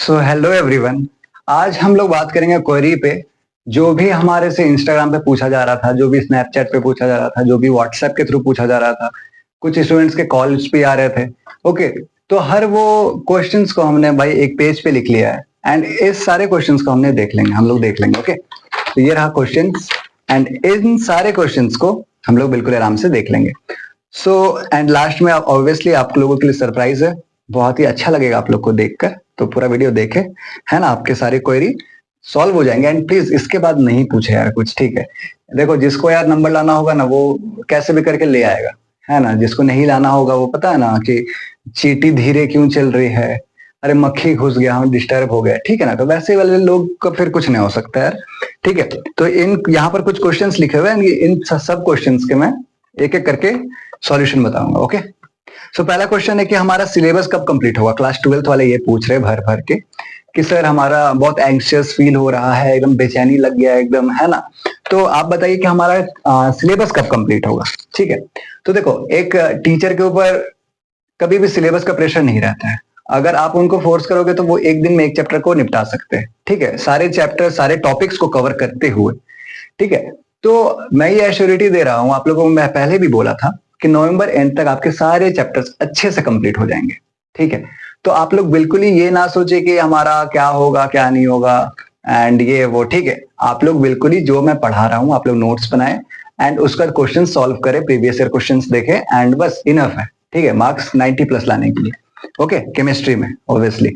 So hello everyone. आज हम लोग बात करेंगे क्वेरी पे। जो भी हमारे से इंस्टाग्राम पे पूछा जा रहा था, जो भी स्नैपचैट पे पूछा जा रहा था, जो भी व्हाट्सएप के थ्रू पूछा जा रहा था, कुछ स्टूडेंट्स के कॉल्स भी आ रहे थे। ओके, तो हर वो क्वेश्चंस को हमने भाई एक पेज पे लिख लिया है एंड इस सारे क्वेश्चंस को हमने देख लेंगे, हम लोग देख लेंगे। ओके, तो ये रहा क्वेश्चंस एंड इन सारे क्वेश्चंस को हम लोग बिल्कुल आराम से देख लेंगे। सो एंड लास्ट में ऑब्वियसली आप लोगों के लिए सरप्राइज है, बहुत ही अच्छा लगेगा आप लोग को देखकर, तो पूरा वीडियो देखे, है ना। आपके सारे क्वेरी सॉल्व हो जाएंगे एंड प्लीज इसके बाद नहीं पूछे यार कुछ, ठीक है। देखो, जिसको यार नंबर लाना होगा ना वो कैसे भी करके ले आएगा, है ना। जिसको नहीं लाना होगा वो पता है ना कि चींटी धीरे क्यों चल रही है, अरे मक्खी घुस गया, हम डिस्टर्ब हो गए, ठीक है ना। तो वैसे वाले लोग को फिर कुछ नहीं हो सकता यार, ठीक है। तो इन यहाँ पर कुछ क्वेश्चंस लिखे हुए हैं, इन सब क्वेश्चंस के मैं एक एक करके सॉल्यूशन बताऊंगा। ओके, सो पहला क्वेश्चन है कि हमारा सिलेबस कब कंप्लीट होगा। क्लास 12th वाले ये पूछ रहे भर भर के कि सर हमारा बहुत एंग्शियस फील हो रहा है, एकदम बेचैनी लग गया एकदम, है ना। तो आप बताइए कि हमारा सिलेबस कब कंप्लीट होगा, ठीक है। तो देखो, एक टीचर के ऊपर कभी भी सिलेबस का प्रेशर नहीं रहता है। अगर आप उनको फोर्स करोगे तो वो एक दिन में एक चैप्टर को निपटा सकते हैं, ठीक है, सारे चैप्टर सारे टॉपिक्स को कवर करते हुए, ठीक है। तो मैं ये एश्योरिटी दे रहा हूं आप लोगों को, मैं पहले भी बोला था कि नवंबर एंड तक आपके सारे चैप्टर्स अच्छे से कंप्लीट हो जाएंगे, ठीक है। तो आप लोग बिल्कुल ही ये ना सोचे कि हमारा क्या होगा क्या नहीं होगा एंड ये वो, ठीक है। आप लोग बिल्कुल ही जो मैं पढ़ा रहा हूँ आप लोग नोट्स बनाए एंड उसका क्वेश्चन सॉल्व करें, प्रीवियस ईयर क्वेश्चन देखें एंड बस इनफ है, ठीक है, मार्क्स 90+ लाने के लिए। ओके, केमिस्ट्री में ऑब्वियसली।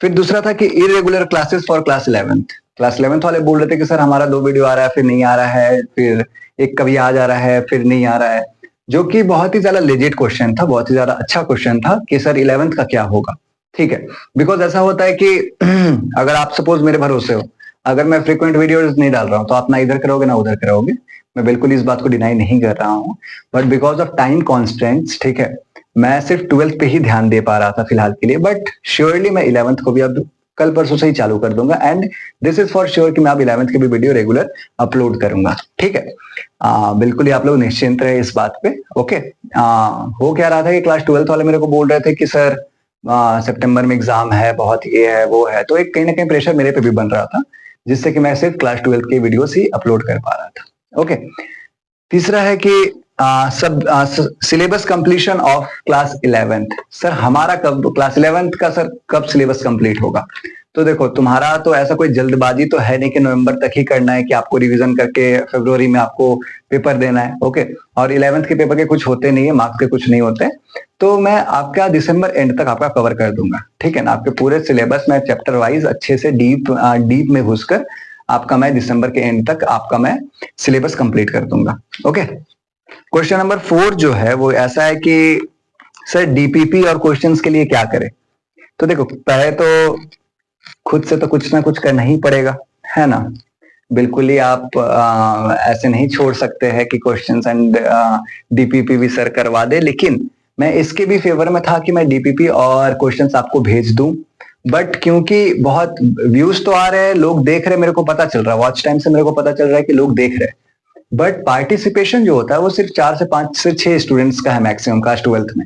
फिर दूसरा था कि irregular classes for class 11th। Class 11th वाले बोल रहे थे कि सर हमारा 2 वीडियो आ रहा है, फिर नहीं आ रहा है, फिर एक कभी आ जा रहा है, फिर नहीं आ रहा है, जो कि बहुत ही ज्यादा लेजिट क्वेश्चन था, बहुत ही ज्यादा अच्छा क्वेश्चन था कि सर 11th का क्या होगा, ठीक है। बिकॉज ऐसा होता है कि अगर आप सपोज मेरे भरोसे हो, अगर मैं फ्रीक्वेंट वीडियोस नहीं डाल रहा हूं तो आप ना इधर करोगे ना उधर करोगे, मैं बिल्कुल इस बात को डिनाई नहीं कर रहा हूं, but because of time constants, ठीक है, मैं सिर्फ 12th पे ही ध्यान दे पा रहा था फिलहाल के लिए। बट श्योरली मैं 11th को भी अब कल परसों से ही चालू कर दूंगा and this is for sure कि मैं अब 11th के भी वीडियो रेगुलर अपलोड करूंगा, ठीक है। बिल्कुल ही आप लोग निश्चिंत रहे इस बात पे। ओके, हो क्या रहा था कि क्लास 12th वाले मेरे को बोल रहे थे कि सर सितंबर में एग्जाम है, बहुत ये है वो है, तो एक कहीं ना कहीं प्रेशर मेरे पे भी बन रहा था, जिससे कि मैं सिर्फ क्लास 12th के वीडियोस ही अपलोड कर पा रहा था। ओके, तीसरा है कि सब syllabus completion of class 11th। Sir हमारा कब क्लास 11th का सर कब सिलेबस कंप्लीट होगा। तो देखो, तुम्हारा तो ऐसा कोई जल्दबाजी तो है नहीं कि नवंबर तक ही करना है, कि आपको रिवीजन करके फरवरी में आपको पेपर देना है। ओके, और 11th के पेपर के कुछ होते नहीं है, मार्क्स के कुछ नहीं होते, तो मैं आपका दिसंबर एंड तक आपका कवर कर दूंगा, ठीक है ना। आपके पूरे सिलेबस में चैप्टर वाइज अच्छे से डीप में घुसकर आपका मैं दिसंबर के एंड तक आपका मैं सिलेबस कंप्लीट कर दूंगा। ओके, क्वेश्चन नंबर 4 जो है वो ऐसा है कि सर डीपीपी और क्वेश्चंस के लिए क्या करें। तो देखो, पहले तो खुद से तो कुछ ना कुछ करना ही पड़ेगा, है ना। बिल्कुल ही आप ऐसे नहीं छोड़ सकते हैं कि क्वेश्चंस एंड डीपीपी भी सर करवा दे, लेकिन मैं इसके भी फेवर में था कि मैं डीपीपी और क्वेश्चंस आपको भेज दूं। बट क्योंकि बहुत व्यूज तो आ रहे हैं, लोग देख रहे हैं, मेरे को पता चल रहा है, वॉच टाइम से मेरे को पता चल रहा है कि लोग देख रहे हैं, बट पार्टिसिपेशन जो होता है वो सिर्फ 4 से 5 से 6 स्टूडेंट्स का है मैक्सिमम क्लास 12th में।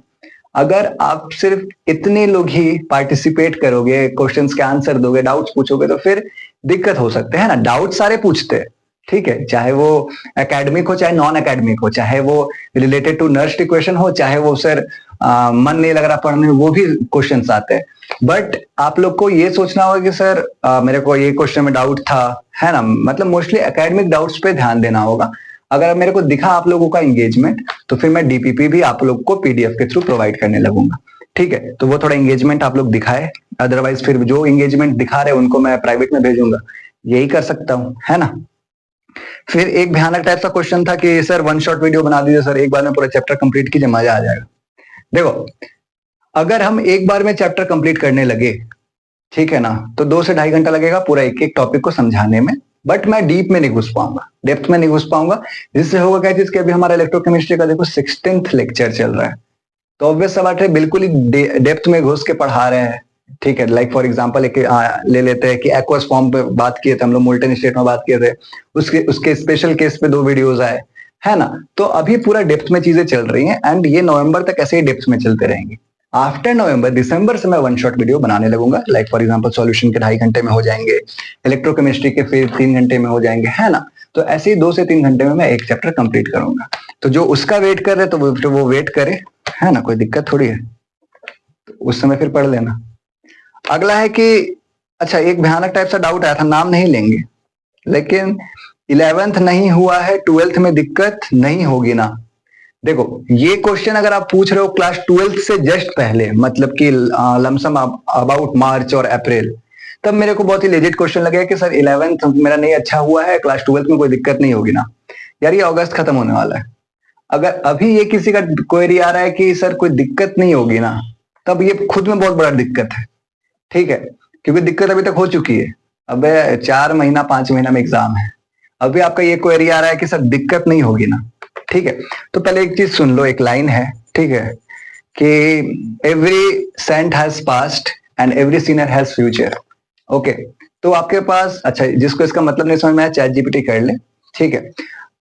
अगर आप सिर्फ इतने लोग ही पार्टिसिपेट करोगे, क्वेश्चंस के आंसर दोगे, डाउट्स पूछोगे, तो फिर दिक्कत हो सकते हैं ना। डाउट सारे पूछते हैं, ठीक है, चाहे वो एकेडमिक हो चाहे नॉन एकेडमिक हो, चाहे वो रिलेटेड टू नर्स्ट इक्वेशन हो, चाहे वो सर मन नहीं लग रहा पढ़ने में, वो भी क्वेश्चंस आते हैं। बट आप लोग को ये सोचना होगा कि सर मेरे को ये क्वेश्चन में डाउट था, है ना, मतलब मोस्टली एकेडमिक डाउट्स पे ध्यान देना होगा। अगर मेरे को दिखा आप लोगों का एंगेजमेंट, तो फिर मैं डीपीपी भी आप लोग को पीडीएफ के थ्रू प्रोवाइड करने लगूंगा, ठीक है। तो वो थोड़ा एंगेजमेंट आप लोग दिखाए, अदरवाइज फिर जो एंगेजमेंट दिखा रहे हैं उनको मैं प्राइवेट में भेजूंगा, यही कर सकता हूँ, है ना। फिर एक भयानक टाइप का क्वेश्चन था कि सर 1 शॉट वीडियो बना दीजिए सर, एक बार में पूरा चैप्टर कंप्लीट कीजिए, मजा आ जाएगा। देखो, अगर हम एक बार में चैप्टर कंप्लीट करने लगे, ठीक है ना, तो 2 से 2.5 घंटा लगेगा पूरा एक एक टॉपिक को समझाने में, बट मैं डीप में नहीं घुस पाऊंगा, डेप्थ में नहीं घुस पाऊंगा। जिससे होगा क्या चीज कि अभी हमारा इलेक्ट्रोकेमिस्ट्री का देखो 16th लेक्चर चल रहा है, तो ऑब्वियस सा बात है बिल्कुल ही डेप्थ में घुस के पढ़ा रहे हैं, ठीक है। लाइक फॉर एग्जांपल एक ले लेते हैं कि एक्वस फॉर्म पे बात किए थे हम लोग, मोल्टन स्टेट में बात किए थे, उसके उसके स्पेशल केस पे 2 वीडियोस आए, है ना। तो अभी पूरा डेप्थ में चीजें चल रही हैं एंड ये नवंबर तक ऐसे ही डेप्थ में चलते रहेंगे। आफ्टर नवंबर, दिसंबर से मैं वन शॉट वीडियो बनाने लगूंगा। लाइक फॉर एग्जांपल सॉल्यूशन के 2.5 घंटे में हो जाएंगे, इलेक्ट्रोकेमिस्ट्री के फिर 3 घंटे में हो जाएंगे, है ना। तो ऐसे ही 2 से 3 घंटे में मैं एक चैप्टर कंप्लीट करूंगा। तो जो उसका वेट कर रहे तो वो वेट करे, है ना, कोई दिक्कत थोड़ी है। तो उस समय फिर पढ़ लेना। अगला है कि अच्छा, एक भयानक टाइप सा डाउट आया था, नाम नहीं लेंगे, लेकिन 11th नहीं हुआ है, 12th में दिक्कत नहीं होगी ना। देखो ये क्वेश्चन अगर आप पूछ रहे हो क्लास 12th से जस्ट पहले, मतलब कि लमसम अबाउट मार्च और अप्रैल, तब मेरे को बहुत ही लेजिट क्वेश्चन लगेगा कि सर 11th मेरा नहीं अच्छा हुआ है, क्लास 12th में कोई दिक्कत नहीं होगी ना। यार ये अगस्त खत्म होने वाला है, अगर अभी ये किसी का क्वेरी आ रहा है कि सर कोई दिक्कत नहीं होगी ना, तब ये खुद में बहुत बड़ा दिक्कत है, ठीक है। क्योंकि दिक्कत अभी तक हो चुकी है, अब 4 महीना 5 महीना में एग्जाम है, अभी आपका ये क्वेरी आ रहा है कि सर दिक्कत नहीं होगी ना, ठीक है। तो पहले एक चीज सुन लो, एक लाइन है, ठीक है, कि every saint has past and every sinner has future. Okay, तो आपके पास, अच्छा जिसको इसका मतलब नहीं समझ में आया चैट जीपीटी कर ले, ठीक है।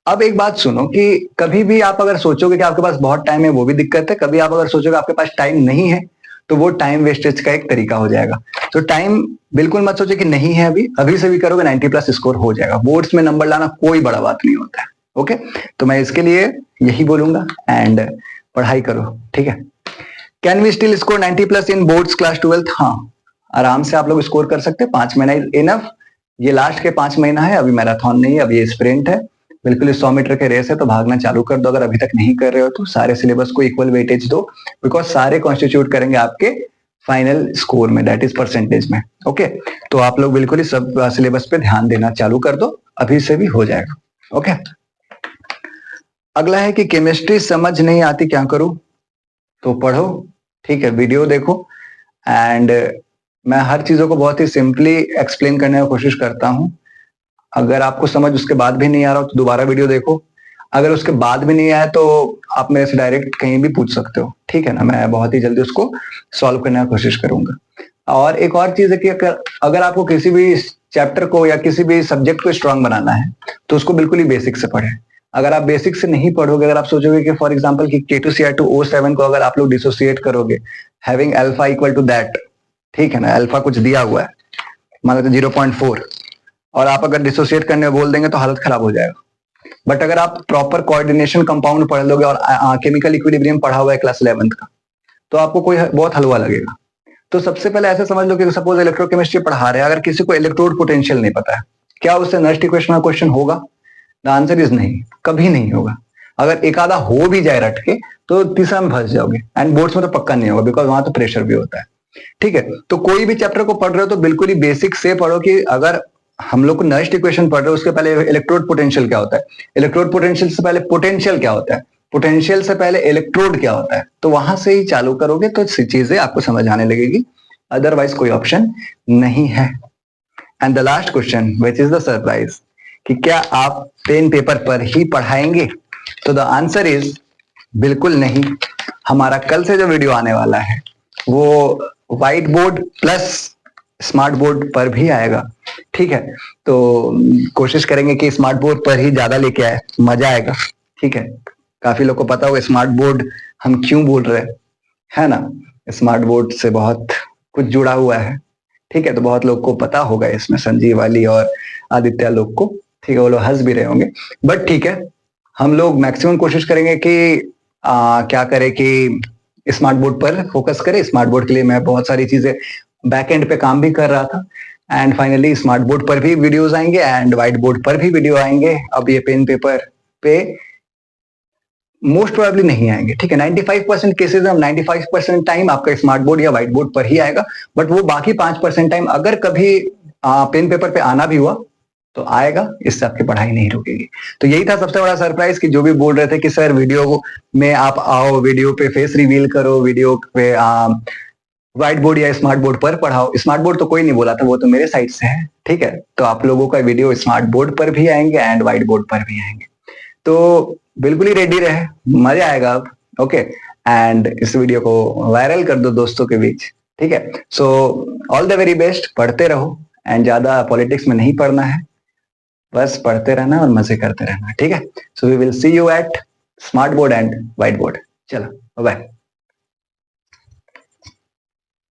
अब एक बात सुनो कि कभी भी आप अगर सोचोगे कि आपके पास बहुत टाइम है, वो भी दिक्कत है। कभी आप अगर सोचोगे आपके पास टाइम नहीं है, तो वो टाइम वेस्टेज का एक तरीका हो जाएगा। तो टाइम बिल्कुल मत सोचो कि नहीं है, अभी से भी करोगे 90+ स्कोर हो जाएगा। बोर्ड्स में नंबर लाना कोई बड़ा बात नहीं होता है। ओके, तो मैं इसके लिए यही बोलूंगा, एंड पढ़ाई करो, ठीक है। Can we still score 90+ in boards class 12th? हाँ, आराम से आप लोग स्कोर कर सकते हैं। 5 महीना इज इनफ। ये लास्ट के 5 महीना है, अभी मैराथन नहीं है, अभी ये स्प्रिंट है। बिल्कुल 100 मीटर के रेस है, तो भागना चालू कर दो। अगर अभी तक नहीं कर रहे हो तो सारे सिलेबस को इक्वल वेटेज दो, बिकॉज सारे कॉन्स्टिट्यूट करेंगे आपके फाइनल स्कोर में, दैट इज परसेंटेज में। ओके, तो आप लोग बिल्कुल ही सब सिलेबस पे ध्यान देना चालू कर दो, अभी से भी हो जाएगा। ओके, अगला है कि केमिस्ट्री समझ नहीं आती क्या करूं? तो पढ़ो, ठीक है, वीडियो देखो, एंड मैं हर चीजों को बहुत ही सिंपली एक्सप्लेन करने की कोशिश करता हूं। अगर आपको समझ उसके बाद भी नहीं आ रहा हो तो दोबारा वीडियो देखो। अगर उसके बाद भी नहीं आया तो आप मेरे से डायरेक्ट कहीं भी पूछ सकते हो, ठीक है ना। मैं बहुत ही जल्दी उसको सॉल्व करने की कोशिश करूंगा। और एक और चीज है कि अगर आपको किसी भी चैप्टर को या किसी भी सब्जेक्ट को स्ट्रांग बनाना है, तो उसको बिल्कुल ही बेसिक से पढ़े। अगर आप बेसिक से नहीं पढ़ोगे, अगर आप सोचोगे कि फॉर एग्जांपल कि K2Cr2O7 को अगर आप लोग डिसोसिएट करोगे having alpha equal to that, ठीक है ना, अल्फा कुछ दिया हुआ है, मान लो 0.4, और आप अगर डिसोसिएट करने बोल देंगे तो हालत खराब हो जाएगा। बट अगर आप प्रॉपर कोऑर्डिनेशन कंपाउंड पढ़ लोगे और केमिकल इक्विलिब्रियम पढ़ा हुआ है क्लास 11th का, तो आपको कोई बहुत हलवा लगेगा। तो सबसे पहले ऐसे समझ लो कि सपोज इलेक्ट्रोकेमिस्ट्री पढ़ा रहे हैं, अगर किसी को इलेक्ट्रोड पोटेंशियल नहीं पता है, क्या उससे नस्ट इक्वेशन का क्वेश्चन होगा? द आंसर इज नहीं, कभी नहीं होगा। अगर एक आधा हो भी जाए रट के, तो तीसरा में फंस जाओगे, एंड बोर्ड्स में तो पक्का नहीं होगा, बिकॉज वहां तो प्रेशर भी होता है, ठीक है। तो कोई भी चैप्टर को पढ़ रहे हो तो बिल्कुल ही बेसिक से पढ़ो कि अगर हम लोग को नस्ट इक्वेशन पढ़ रहे हो, उसके पहले इलेक्ट्रोड पोटेंशियल क्या होता है, इलेक्ट्रोड पोटेंशियल से पहले पोटेंशियल क्या होता है, पोटेंशियल से पहले इलेक्ट्रोड क्या होता है, तो वहां से ही चालू करोगे तो चीजें आपको समझ आने लगेगी। अदरवाइज कोई ऑप्शन नहीं है। And the last question which is the surprise, कि क्या आप पेन पेपर पर ही पढ़ाएंगे? तो द आंसर इज बिल्कुल नहीं। हमारा कल से जो वीडियो आने वाला है वो white board plus smart board पर भी आएगा, ठीक है। तो कोशिश करेंगे कि स्मार्ट बोर्ड पर ही ज्यादा लेके आए, मजा आएगा, ठीक है। काफी लोग को पता होगा स्मार्ट बोर्ड हम क्यों बोल रहे हैं, है ना। स्मार्ट बोर्ड से बहुत कुछ जुड़ा हुआ है, ठीक है। तो बहुत लोग को पता होगा इसमें, संजीव वाली और आदित्य लोग को, ठीक है, वो लोग हंस भी रहे होंगे, बट ठीक है। हम लोग मैक्सिमम कोशिश करेंगे कि क्या करें कि स्मार्ट बोर्ड पर फोकस करें। स्मार्ट बोर्ड के लिए मैं बहुत सारी चीजें बैक एंड पे काम भी कर रहा था, एंड फाइनली स्मार्ट बोर्ड पर भी वीडियोस आएंगे एंड व्हाइट बोर्ड पर भी वीडियो आएंगे। अब ये पेन पेपर पे मोस्ट प्रोबेबली नहीं आएंगे, ठीक है। 95% केसेस में 95% टाइम आपका स्मार्ट बोर्ड या व्हाइट बोर्ड पर ही आएगा, बट वो बाकी 5% टाइम अगर कभी पेन पेपर पे आना भी हुआ तो आएगा, इससे आपकी पढ़ाई नहीं रुकेगी। तो यही था सबसे बड़ा सरप्राइज, कि जो भी बोल रहे थे कि सर वीडियो में आप आओ, वीडियो पे फेस रिवील करो, वीडियो पे व्हाइट बोर्ड या स्मार्ट बोर्ड पर पढ़ाओ। स्मार्ट बोर्ड तो कोई नहीं बोला था, वो तो मेरे साइड से है, ठीक है। तो आप लोगों का वीडियो स्मार्ट बोर्ड पर भी आएंगे एंड व्हाइट बोर्ड पर भी आएंगे, तो बिल्कुल ही रेडी रहे, मजा आएगा अब। ओके, एंड इस वीडियो को वायरल कर दो दोस्तों के बीच, ठीक है। So all the very best, पढ़ते रहो, एंड ज्यादा पॉलिटिक्स में नहीं पढ़ना है, बस पढ़ते रहना और मजे करते रहना, ठीक है। So we will see you at smart board and white board. चलो बाय।